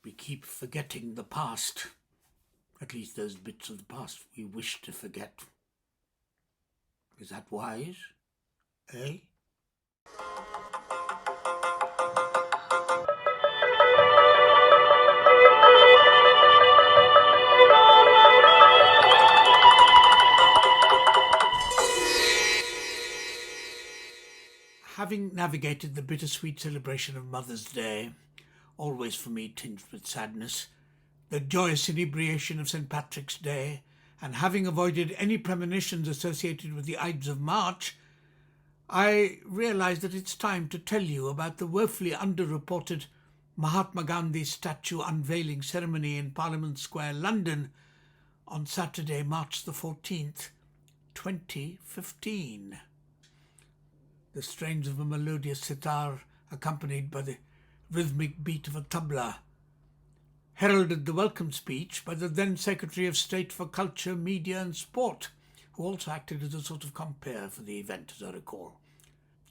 We keep forgetting the past, at least those bits of the past we wish to forget. Is that wise? Eh? Having navigated the bittersweet celebration of Mother's Day, always for me tinged with sadness, the joyous inebriation of St. Patrick's Day, and having avoided any premonitions associated with the Ides of March, I realise that it's time to tell you about the woefully underreported Mahatma Gandhi statue unveiling ceremony in Parliament Square, London, on Saturday, March the 14th, 2015. The strains of a melodious sitar, accompanied by the rhythmic beat of a tabla, heralded the welcome speech by the then Secretary of State for Culture, Media and Sport, who also acted as a sort of compere for the event, as I recall.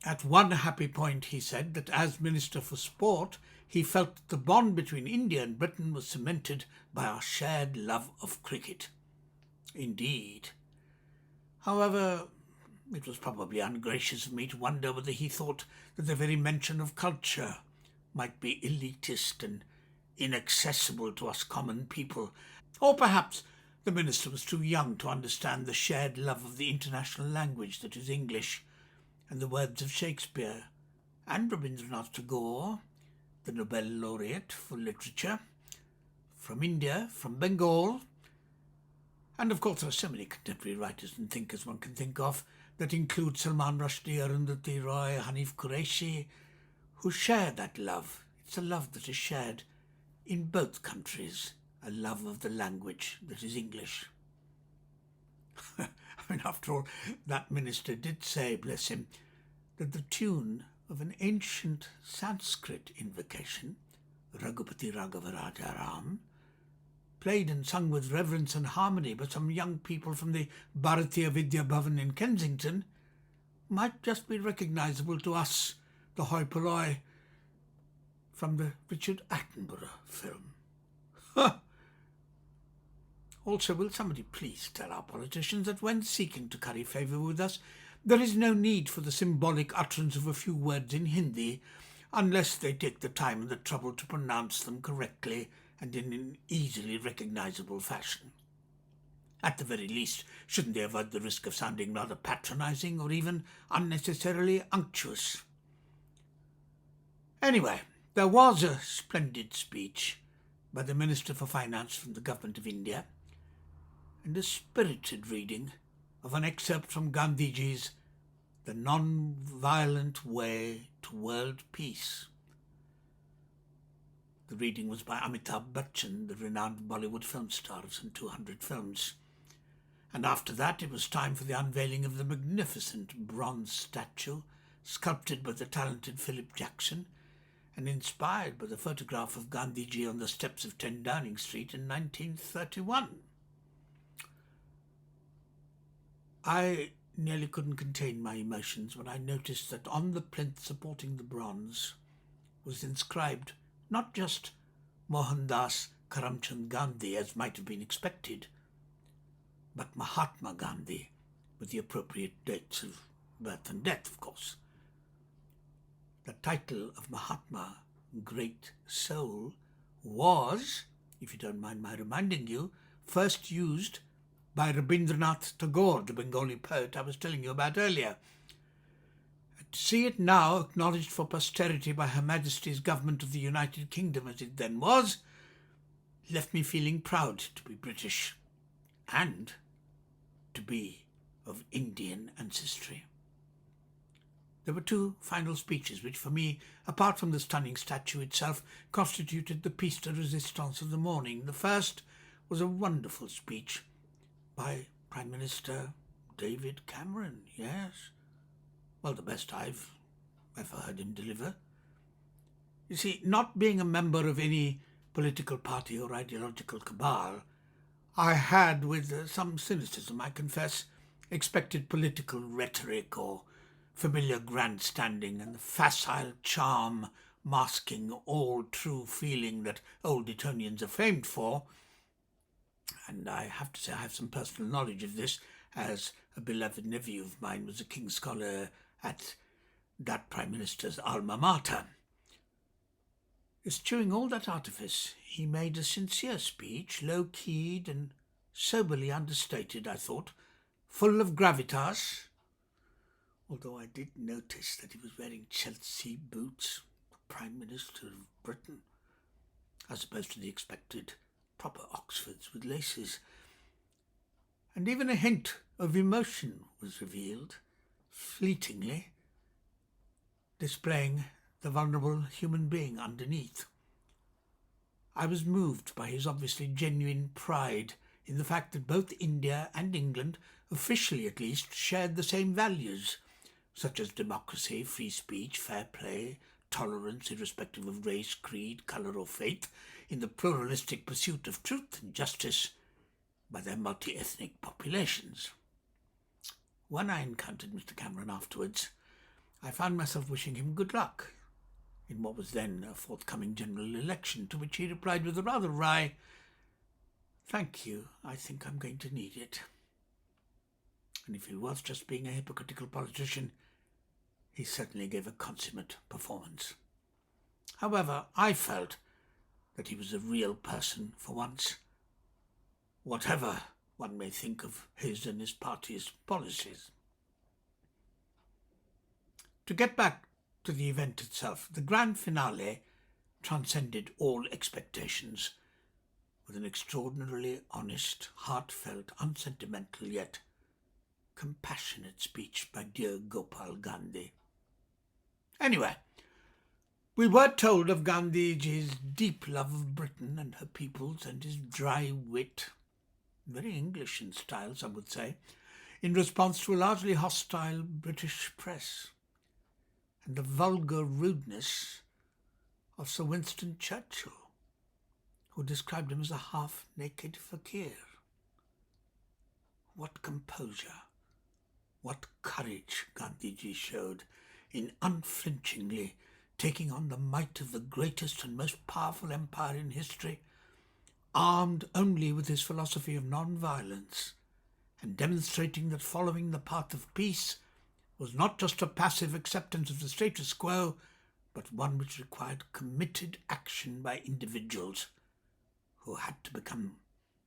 At one happy point he said that as Minister for Sport, he felt that the bond between India and Britain was cemented by our shared love of cricket. Indeed. However, it was probably ungracious of me to wonder whether he thought that the very mention of culture might be elitist and inaccessible to us common people. Or perhaps the minister was too young to understand the shared love of the international language that is English, and the words of Shakespeare, and Rabindranath Tagore, the Nobel laureate for literature, from India, from Bengal, and of course there are so many contemporary writers and thinkers one can think of that include Salman Rushdie, Arundhati Roy, Hanif Qureshi, who share that love. It's a love that is shared in both countries, a love of the language that is English. I mean, after all, that minister did say, bless him, that the tune of an ancient Sanskrit invocation, Raghupati Raghava Rajaram, played and sung with reverence and harmony by some young people from the Bharatiya Vidya Bhavan in Kensington, might just be recognisable to us, the hoi polloi, from the Richard Attenborough film. Also, will somebody please tell our politicians that when seeking to curry favour with us, there is no need for the symbolic utterance of a few words in Hindi, unless they take the time and the trouble to pronounce them correctly and in an easily recognisable fashion. At the very least, shouldn't they avoid the risk of sounding rather patronising or even unnecessarily unctuous? Anyway, there was a splendid speech by the Minister for Finance from the Government of India, and a spirited reading of an excerpt from Gandhiji's The Non-Violent Way to World Peace. The reading was by Amitabh Bachchan, the renowned Bollywood film star of some 200 films. And after that it was time for the unveiling of the magnificent bronze statue, sculpted by the talented Philip Jackson, and inspired by the photograph of Gandhiji on the steps of 10 Downing Street in 1931. I nearly couldn't contain my emotions when I noticed that on the plinth supporting the bronze was inscribed not just Mohandas Karamchand Gandhi, as might have been expected, but Mahatma Gandhi, with the appropriate dates of birth and death, of course. The title of Mahatma, Great Soul, was, if you don't mind my reminding you, first used by Rabindranath Tagore, the Bengali poet I was telling you about earlier. To see it now acknowledged for posterity by Her Majesty's Government of the United Kingdom, as it then was, left me feeling proud to be British and to be of Indian ancestry. There were two final speeches which, for me, apart from the stunning statue itself, constituted the piece de resistance of the morning. The first was a wonderful speech by Prime Minister David Cameron, yes. Well, the best I've ever heard him deliver. You see, not being a member of any political party or ideological cabal, I had, with some cynicism, I confess, expected political rhetoric or familiar grandstanding and the facile charm masking all true feeling that old Etonians are famed for. And I have to say I have some personal knowledge of this, as a beloved nephew of mine was a King's Scholar at that Prime Minister's alma mater. Eschewing all that artifice, he made a sincere speech, low-keyed and soberly understated, I thought, full of gravitas, although I did notice that he was wearing Chelsea boots, the Prime Minister of Britain, as opposed to the expected proper Oxfords with laces. And even a hint of emotion was revealed, fleetingly, displaying the vulnerable human being underneath. I was moved by his obviously genuine pride in the fact that both India and England, officially at least, shared the same values, such as democracy, free speech, fair play, tolerance irrespective of race, creed, colour or faith, in the pluralistic pursuit of truth and justice by their multi-ethnic populations. When I encountered Mr. Cameron afterwards, I found myself wishing him good luck in what was then a forthcoming general election, to which he replied with a rather wry, "Thank you, I think I'm going to need it." And if he was just being a hypocritical politician, he certainly gave a consummate performance. However, I felt that he was a real person for once, whatever one may think of his and his party's policies. To get back to the event itself, the grand finale transcended all expectations, with an extraordinarily honest, heartfelt, unsentimental yet compassionate speech by dear Gopal Gandhi. Anyway, we were told of Gandhiji's deep love of Britain and her peoples, and his dry wit, very English in style, some would say, in response to a largely hostile British press, and the vulgar rudeness of Sir Winston Churchill, who described him as a half-naked fakir. What composure, what courage Gandhiji showed in unflinchingly taking on the might of the greatest and most powerful empire in history, armed only with his philosophy of non-violence, and demonstrating that following the path of peace was not just a passive acceptance of the status quo, but one which required committed action by individuals who had to become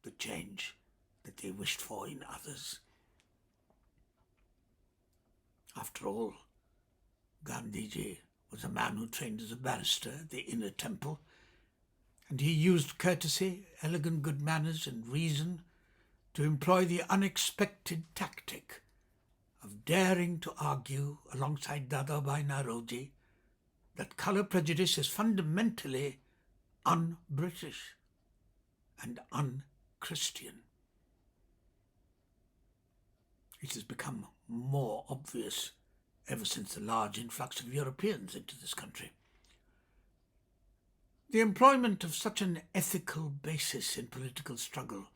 the change that they wished for in others. After all, Gandhiji was a man who trained as a barrister at the Inner Temple, and he used courtesy, elegant good manners and reason to employ the unexpected tactic of daring to argue alongside Dadabhai Naoroji that colour prejudice is fundamentally un-British and un-Christian. It has become more obvious ever since the large influx of Europeans into this country. The employment of such an ethical basis in political struggle,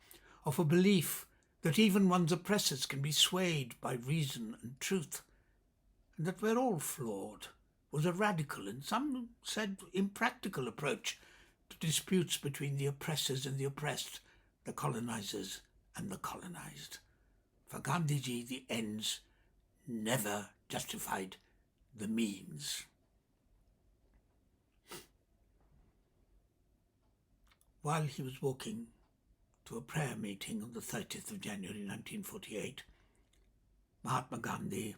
of a belief that even one's oppressors can be swayed by reason and truth, and that we're all flawed, was a radical and some said impractical approach to disputes between the oppressors and the oppressed, the colonizers and the colonized. For Gandhiji, the ends never justified the means. While he was walking to a prayer meeting on the 30th of January 1948, Mahatma Gandhi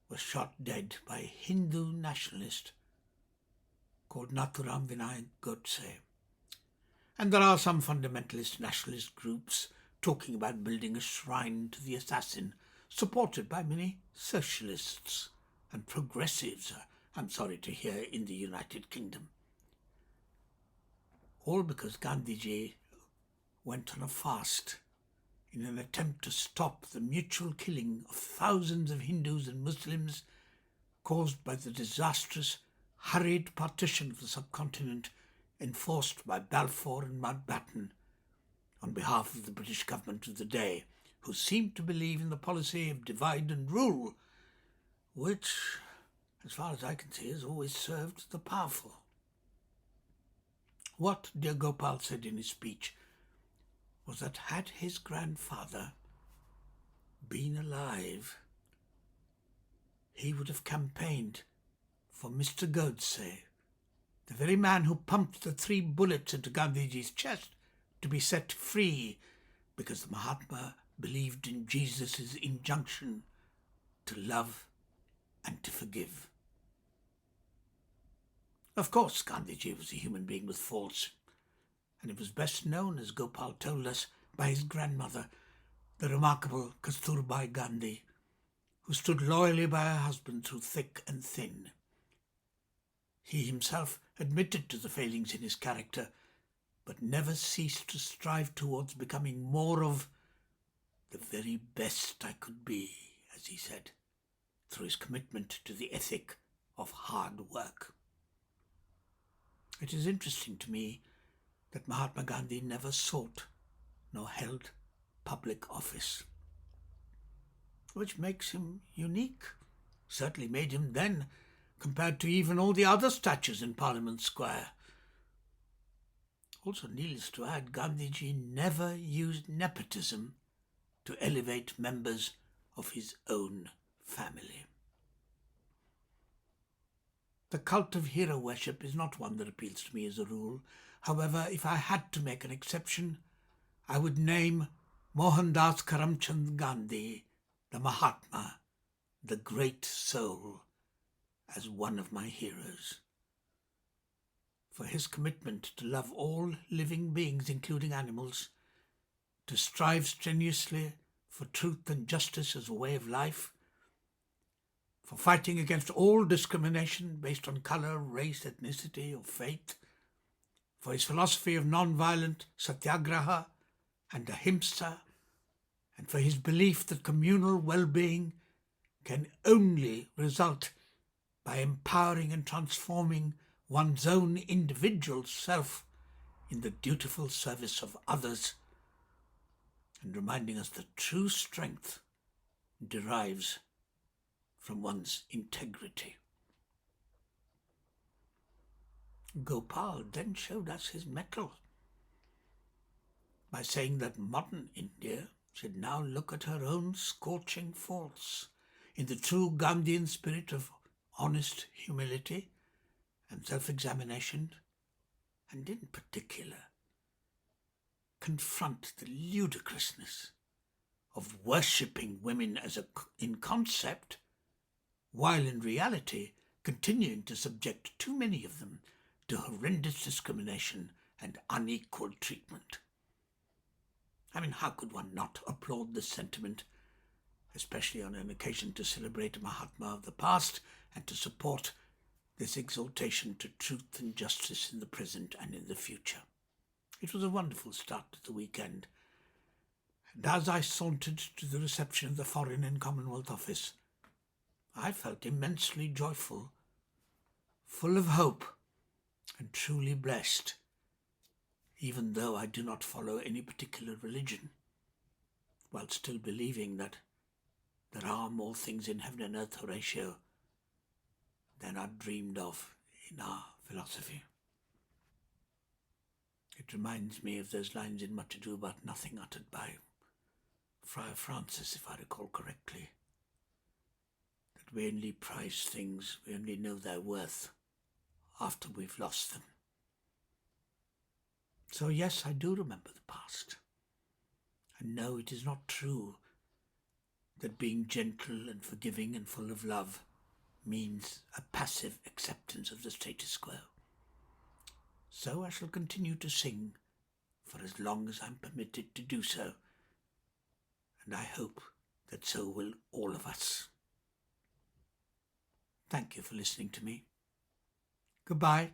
was shot dead by a Hindu nationalist called Nathuram Vinayak Godse. And there are some fundamentalist nationalist groups talking about building a shrine to the assassin, supported by many socialists and progressives, I'm sorry to hear, in the United Kingdom. All because Gandhiji went on a fast in an attempt to stop the mutual killing of thousands of Hindus and Muslims caused by the disastrous, hurried partition of the subcontinent enforced by Balfour and Mountbatten on behalf of the British government of the day, who seemed to believe in the policy of divide and rule, which, as far as I can see, has always served the powerful. What dear Gopal said in his speech was that had his grandfather been alive, he would have campaigned for Mr. Godse, the very man who pumped the 3 bullets into Gandhiji's chest to be set free, because the Mahatma believed in Jesus' injunction to love and to forgive. Of course, Gandhiji was a human being with faults, and it was best known, as Gopal told us, by his grandmother, the remarkable Kasturbai Gandhi, who stood loyally by her husband through thick and thin. He himself admitted to the failings in his character, but never ceased to strive towards becoming more of the very best I could be, as he said, through his commitment to the ethic of hard work. It is interesting to me that Mahatma Gandhi never sought nor held public office, which makes him unique, certainly made him then, compared to even all the other statues in Parliament Square. Also, needless to add, Gandhiji never used nepotism to elevate members of his own family. The cult of hero worship is not one that appeals to me as a rule. However, if I had to make an exception, I would name Mohandas Karamchand Gandhi, the Mahatma, the great soul, as one of my heroes. For his commitment to love all living beings, including animals, to strive strenuously for truth and justice as a way of life, for fighting against all discrimination based on colour, race, ethnicity, or faith, for his philosophy of non-violent satyagraha and ahimsa, and for his belief that communal well-being can only result by empowering and transforming one's own individual self in the dutiful service of others, and reminding us that true strength derives from one's integrity. Gopal then showed us his mettle by saying that modern India should now look at her own scorching faults in the true Gandhian spirit of honest humility and self-examination, and in particular confront the ludicrousness of worshipping women in concept, while in reality continuing to subject too many of them to horrendous discrimination and unequal treatment. I mean, how could one not applaud this sentiment, especially on an occasion to celebrate a Mahatma of the past and to support this exaltation to truth and justice in the present and in the future? It was a wonderful start to the weekend, and as I sauntered to the reception of the Foreign and Commonwealth Office, I felt immensely joyful, full of hope, and truly blessed, even though I do not follow any particular religion, while still believing that there are more things in heaven and earth, Horatio, than are dreamed of in our philosophy. It reminds me of those lines in Much Ado About Nothing uttered by Friar Francis, if I recall correctly, that we only prize things, we only know their worth after we've lost them. So yes, I do remember the past. And no, it is not true that being gentle and forgiving and full of love means a passive acceptance of the status quo. So I shall continue to sing for as long as I'm permitted to do so, and I hope that so will all of us. Thank you for listening to me. Goodbye.